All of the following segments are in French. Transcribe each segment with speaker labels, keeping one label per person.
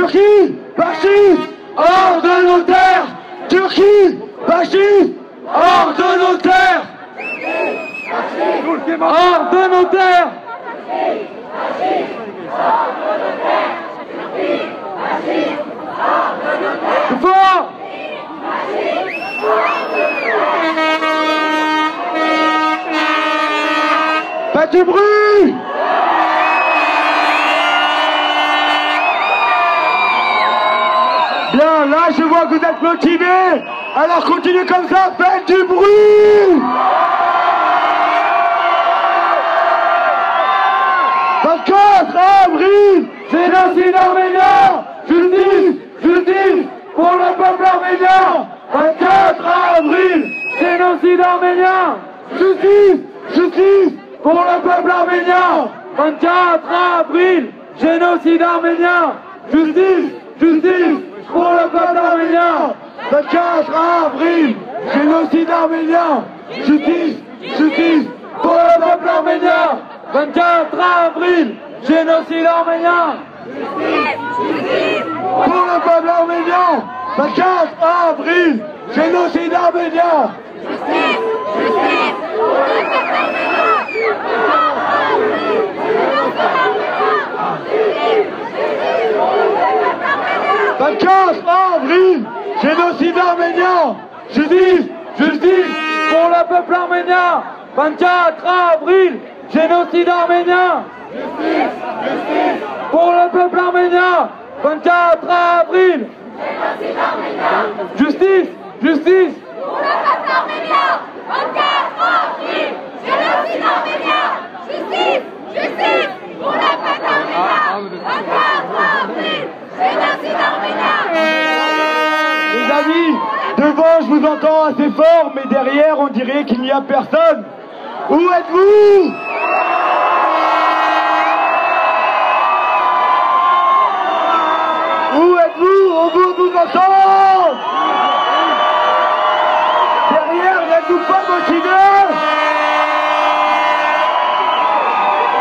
Speaker 1: Turquie, fasciste, hors de nos terres. Turquie, fasciste, hors de nos terres. Hors de nos terres. Plus fort. Faites du bruit. Bien, là je vois que vous êtes motivés. Alors continuez comme ça, faites du bruit. 24 avril, génocide arménien. Justice, justice pour le peuple arménien. 24 avril, génocide arménien. Justice, justice pour le peuple arménien. 24 avril, génocide arménien. Justice, justice pour le peuple arménien. 24 avril, génocide arménien. Justice, justice pour le peuple arménien. 24 avril, génocide arménien. Pour le peuple arménien. 24 avril, génocide arménien. 24 avril, génocide arménien. Justice, justice pour le peuple arménien. 24 avril, génocide arménien. Justice, justice pour le peuple arménien. 24 avril, génocide arménien. Justice, justice pour le peuple arménien. 24 avril, génocide arménien. Justice, justice pour le peuple arménien. 24 avril, génocide arménien. Les amis, devant je vous entends assez fort, mais derrière on dirait qu'il n'y a personne. Où êtes-vous? Où êtes-vous? On vous entend. Derrière, n'êtes-vous pas motivés?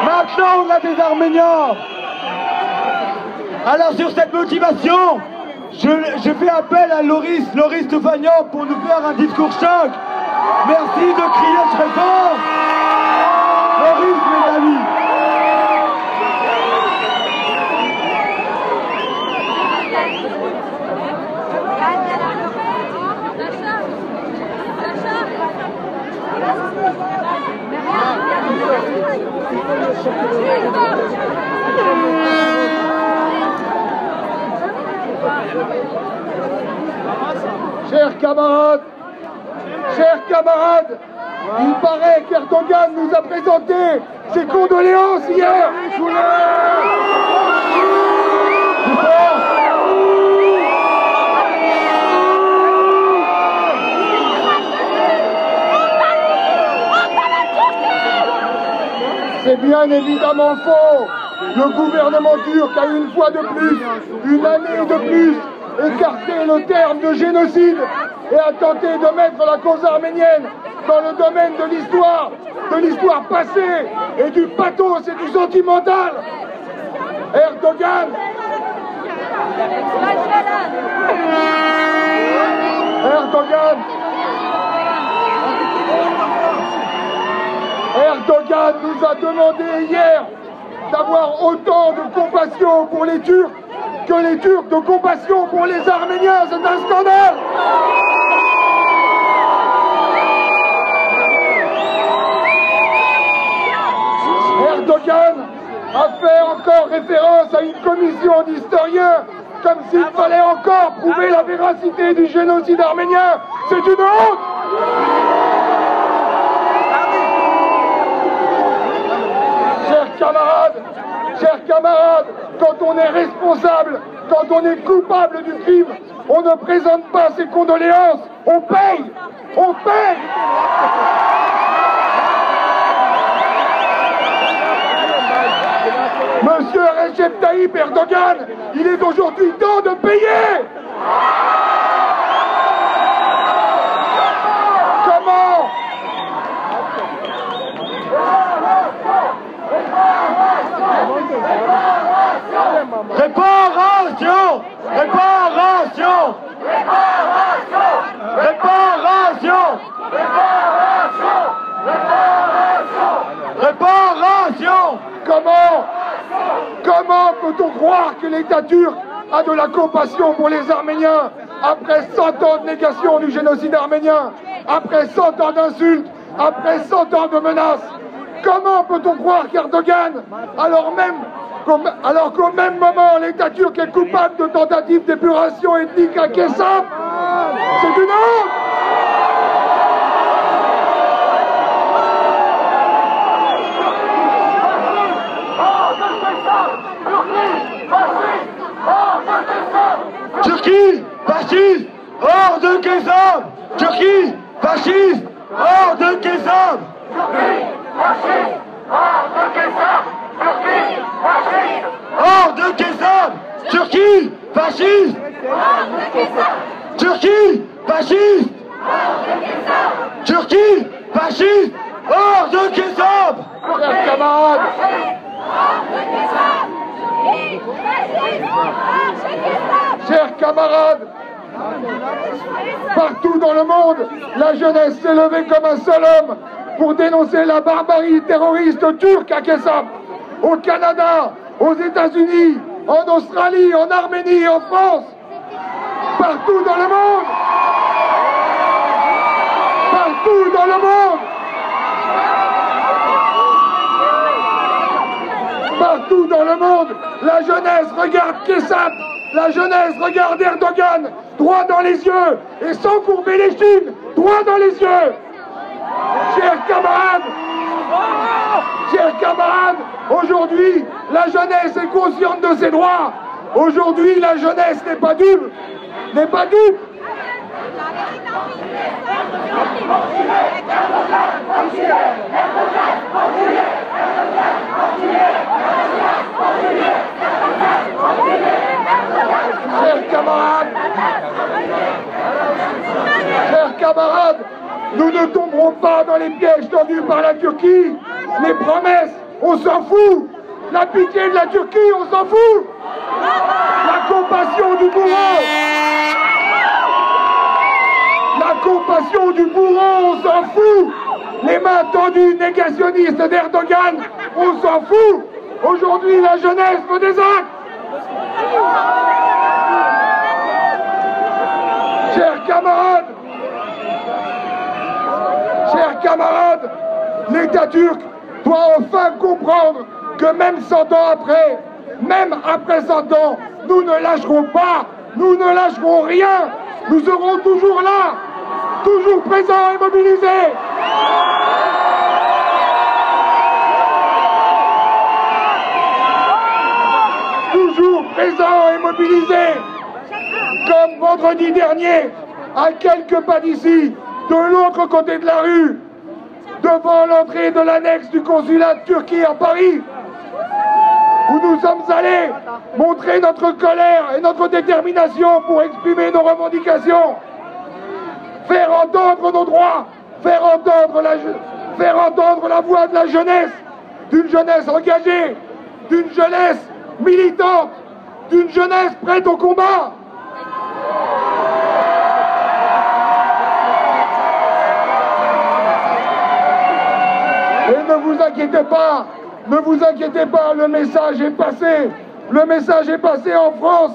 Speaker 1: Maintenant, on a des Arméniens. Alors, sur cette motivation, je fais appel à Loris Toufagnan pour nous faire un discours choc. Merci de crier très fort. Loris, mes amis. Chers camarades, il paraît qu'Erdogan nous a présenté ses condoléances hier. C'est bien évidemment faux. Le gouvernement turc a une fois de plus, une année de plus, écarté le terme de génocide et a tenté de mettre la cause arménienne dans le domaine de l'histoire passée et du pathos et du sentimental. Erdogan nous a demandé hier d'avoir autant de compassion pour les Turcs que les Turcs de compassion pour les Arméniens. C'est un scandale. Erdogan a fait encore référence à une commission d'historiens comme s'il fallait encore prouver la véracité du génocide arménien. C'est une honte. Chers camarades, quand on est responsable, quand on est coupable du crime, on ne présente pas ses condoléances, on paye. Monsieur Recep Tayyip Erdogan, il est aujourd'hui temps de payer. Comment? Réparation! Réparation.
Speaker 2: Comment peut-on croire que l'État turc a de la compassion pour les Arméniens après 100 ans de négation du génocide arménien, après 100 ans d'insultes, après 100 ans de menaces? Comment peut-on croire qu'Erdogan, alors qu'au même moment l'État turc est coupable de tentatives d'épuration ethnique à Kessap? C'est une honte!
Speaker 1: Turquie, fasciste, hors de Kessap! Turquie, fasciste, hors de Kessap! Turquie, fasciste, hors de Kessap! Turquie, fasciste, hors de Kessap! Turquie, fasciste, hors de Kessap! Turquie, fasciste, hors de Kessap! Turquie, fasciste, hors de Kessap!
Speaker 2: Chers camarades, chers camarades, partout dans le monde, la jeunesse s'est levée comme un seul homme pour dénoncer la barbarie terroriste turque à Kessap. Au Canada, aux États-Unis, en Australie, en Arménie, en France, partout dans le monde, partout dans le monde, partout dans le monde, la jeunesse regarde Kessap, la jeunesse regarde Erdogan, droit dans les yeux, et sans courber les chines, droit dans les yeux. Chers camarades, aujourd'hui, la jeunesse est consciente de ses droits. Aujourd'hui, la jeunesse n'est pas dupe, Chers camarades, nous ne tomberons pas dans les pièges tendus par la Turquie. Les promesses, on s'en fout. La pitié de la Turquie, on s'en fout. La compassion du bourreau. La compassion du bourreau, on s'en fout. Les mains tendues négationnistes d'Erdogan, on s'en fout. Aujourd'hui, la jeunesse veut des actes. Chers camarades, l'État turc doit enfin comprendre que même 100 ans après, même après 100 ans, nous ne lâcherons pas, nous ne lâcherons rien, nous serons toujours là, toujours présents et mobilisés. Toujours présents et mobilisés. Comme vendredi dernier, à quelques pas d'ici, de l'autre côté de la rue, devant l'entrée de l'annexe du consulat de Turquie à Paris, où nous sommes allés montrer notre colère et notre détermination pour exprimer nos revendications, faire entendre nos droits, faire entendre la voix de la jeunesse, d'une jeunesse engagée, d'une jeunesse militante, d'une jeunesse prête au combat. Et ne vous inquiétez pas, le message est passé. Le message est passé en France,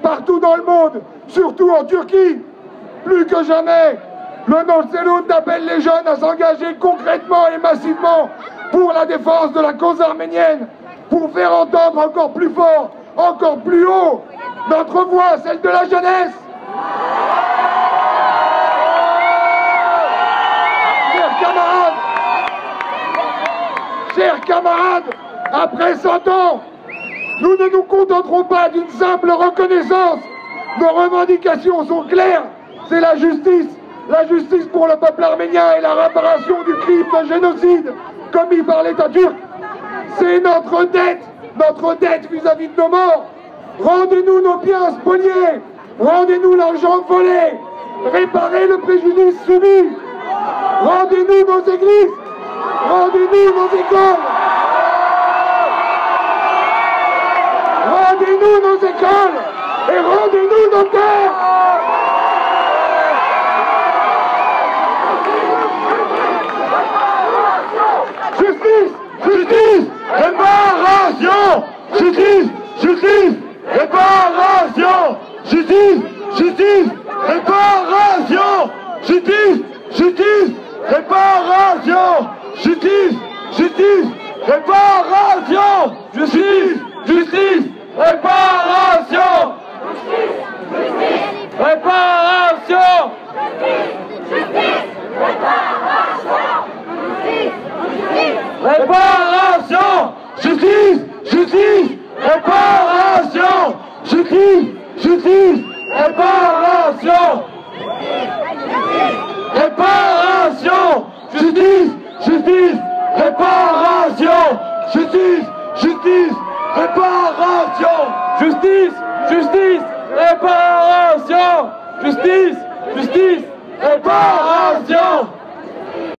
Speaker 2: partout dans le monde, surtout en Turquie. Plus que jamais, le Nocéloun appelle les jeunes à s'engager concrètement et massivement pour la défense de la cause arménienne, pour faire entendre encore plus fort, encore plus haut, notre voix, celle de la jeunesse. Chers camarades, après 100 ans, nous ne nous contenterons pas d'une simple reconnaissance. Nos revendications sont claires, c'est la justice pour le peuple arménien et la réparation du crime de génocide commis par l'État turc. C'est notre dette vis-à-vis de nos morts. Rendez-nous nos biens spoliés, rendez-nous l'argent volé, réparez le préjudice subi, rendez-nous nos églises, rendez-nous nos écoles, rendez-nous nos écoles et rendez-nous nos terres.
Speaker 1: justice, réparation, justice, justice, réparation, justice, justice, réparation, réparation, réparation, justice, justice, réparation, justice, justice, réparation, réparation, justice, justice, réparation, justice, justice, réparation, justice, justice, réparation, justice, justice, réparation.